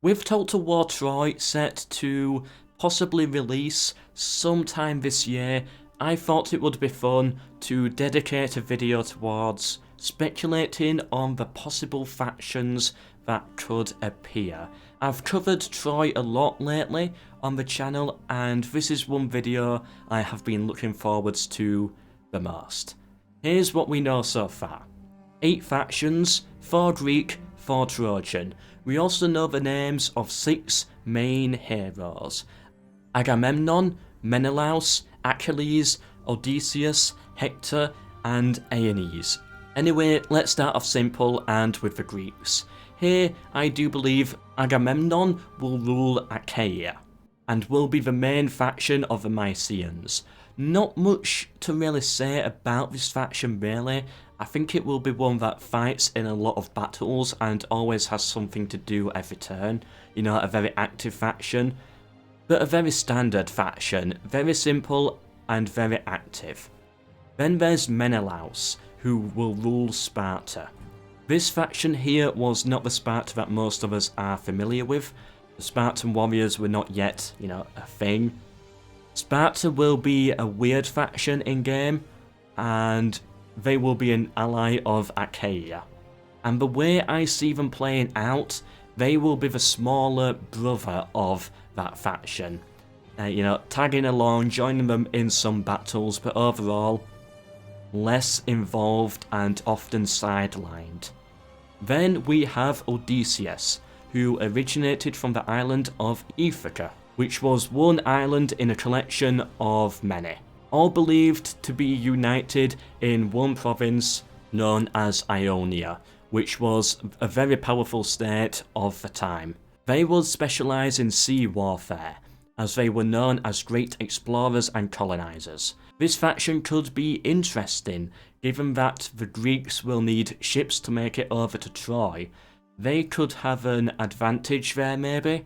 With Total War Troy set to possibly release sometime this year, I thought it would be fun to dedicate a video towards speculating on the possible factions that could appear. I've covered Troy a lot lately on the channel, and this is one video I have been looking forwards to the most. Here's what we know so far. 8 factions, 4 Greek, 4 Trojan. We also know the names of 6 main heroes: Agamemnon, Menelaos, Achilles, Odysseus, Hector, and Theenis. Anyway, let's start off simple and with the Greeks. Here, I do believe Agamemnon will rule Achae, and will be the main faction of the Mysians. Not much to really say about this faction really. I think it will be one that fights in a lot of battles and always has something to do every turn. You know, a very active faction, but a very standard faction, very simple and very active. Then there's Menelaus, who will rule Sparta. This faction here was not the Sparta that most of us are familiar with. The Spartan warriors were not yet, a thing. Sparta will be a weird faction in game, and they will be an ally of Achae. And the way I see them playing out, they will be the smaller brother of that faction. Tagging along, joining them in some battles, but overall, less involved and often sidelined. Then we have Odysseus, who originated from the island of Ithaca, which was one island in a collection of many, all believed to be united in one province known as Ionia, which was a very powerful state of the time. They would specialise in sea warfare, as they were known as great explorers and colonisers. This faction could be interesting, given that the Greeks will need ships to make it over to Troy. They could have an advantage there maybe?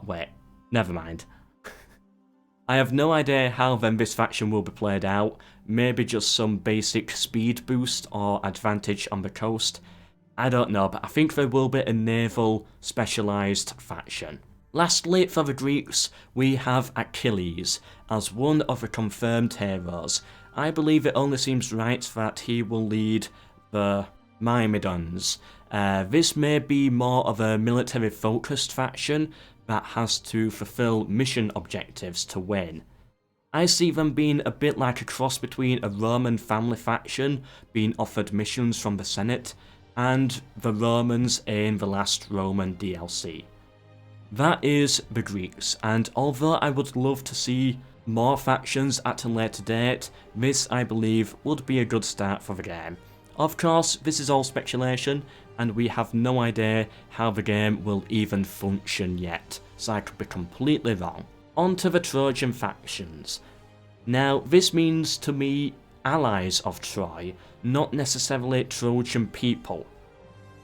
Wait, never mind. I have no idea how then this faction will be played out, maybe just some basic speed boost or advantage on the coast. I don't know, but I think there will be a naval specialised faction. Lastly, for the Greeks, we have Achilles, as one of the confirmed heroes. I believe it only seems right that he will lead the Myrmidons. This may be more of a military-focused faction that has to fulfill mission objectives to win. I see them being a bit like a cross between a Roman family faction being offered missions from the Senate and the Romans in the last Roman DLC. That is the Greeks, and although I would love to see more factions at a later date, this I believe would be a good start for the game. Of course, this is all speculation, and we have no idea how the game will even function yet, so I could be completely wrong. On to the Trojan factions. Now, this means to me allies of Troy, not necessarily Trojan people.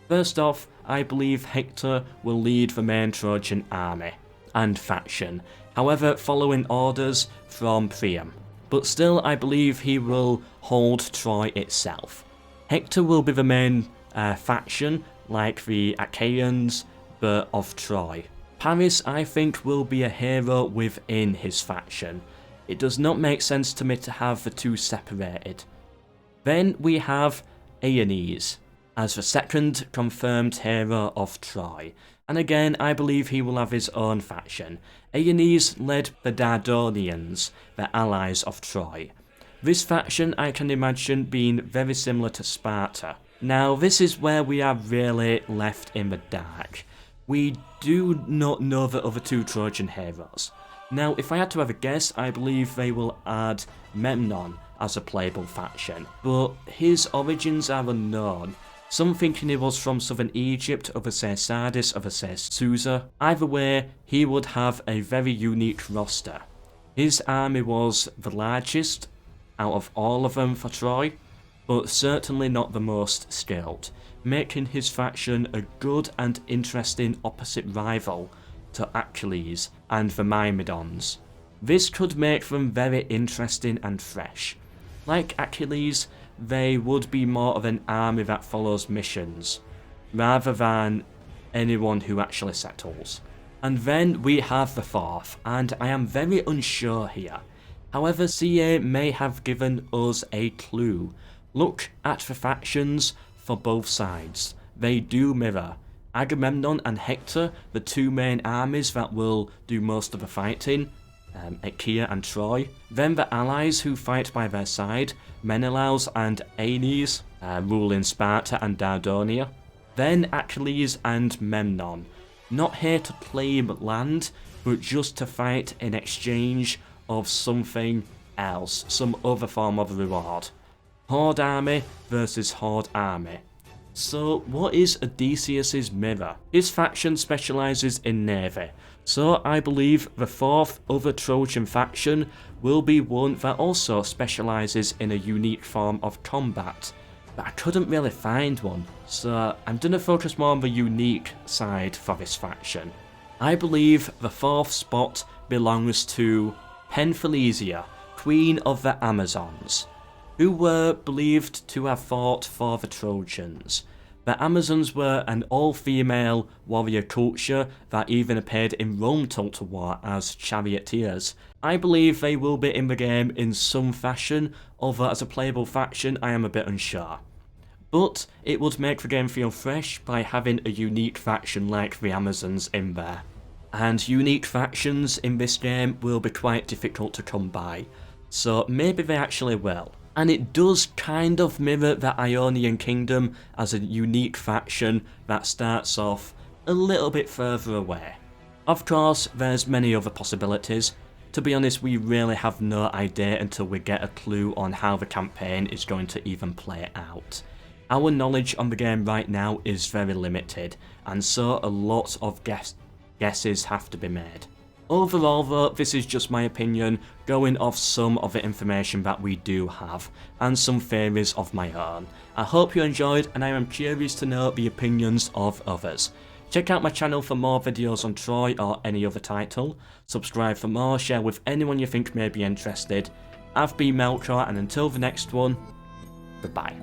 First off, I believe Hector will lead the main Trojan army and faction, however following orders from Priam. But still, I believe he will hold Troy itself. Hector will be the main faction, like the Achaeans, but of Troy. Paris, I think, will be a hero within his faction. It does not make sense to me to have the two separated. Then we have Theenis as the second confirmed hero of Troy, and again I believe he will have his own faction. Theenis led the Dardanians, the allies of Troy. This faction I can imagine being very similar to Sparta. Now this is where we are really left in the dark. We do not know the other 2 Trojan heroes. Now if I had to have a guess, I believe they will add Memnon as a playable faction, but his origins are unknown. Some thinking he was from southern Egypt, others say Sardis, others say Susa. Either way, he would have a very unique roster. His army was the largest out of all of them for Troy, but certainly not the most skilled, making his faction a good and interesting opposite rival to Achilles and the Myrmidons. This could make them very interesting and fresh. Like Achilles, they would be more of an army that follows missions, rather than anyone who actually settles. And then we have the fourth, and I am very unsure here. However, CA may have given us a clue. Look at the factions for both sides. They do mirror. Agamemnon and Hector, the two main armies that will do most of the fighting, Achae and Troy. Then the allies who fight by their side, Menelaos and Theenis, ruling Sparta and Dardonia. Then Achilles and Memnon, not here to claim land, but just to fight in exchange of something else, some other form of reward. Horde army versus Horde army. So what is Odysseus' mirror? His faction specialises in navy, so I believe the fourth other Trojan faction will be one that also specialises in a unique form of combat. But I couldn't really find one, so I'm going to focus more on the unique side for this faction. I believe the fourth spot belongs to Penthesileia, Queen of the Amazons, who were believed to have fought for the Trojans. The Amazons were an all-female warrior culture that even appeared in Rome Total War as Charioteers. I believe they will be in the game in some fashion, although as a playable faction I am a bit unsure. But it would make the game feel fresh by having a unique faction like the Amazons in there. And unique factions in this game will be quite difficult to come by, so maybe they actually will. And it does kind of mirror the Ionian Kingdom as a unique faction that starts off a little bit further away. Of course, there's many other possibilities. To be honest, we really have no idea until we get a clue on how the campaign is going to even play out. Our knowledge on the game right now is very limited, and so a lot of guesses have to be made. Overall though, this is just my opinion, going off some of the information that we do have, and some theories of my own. I hope you enjoyed, and I am curious to know the opinions of others. Check out my channel for more videos on Troy or any other title. Subscribe for more, share with anyone you think may be interested. I've been MELKOR, and until the next one, goodbye.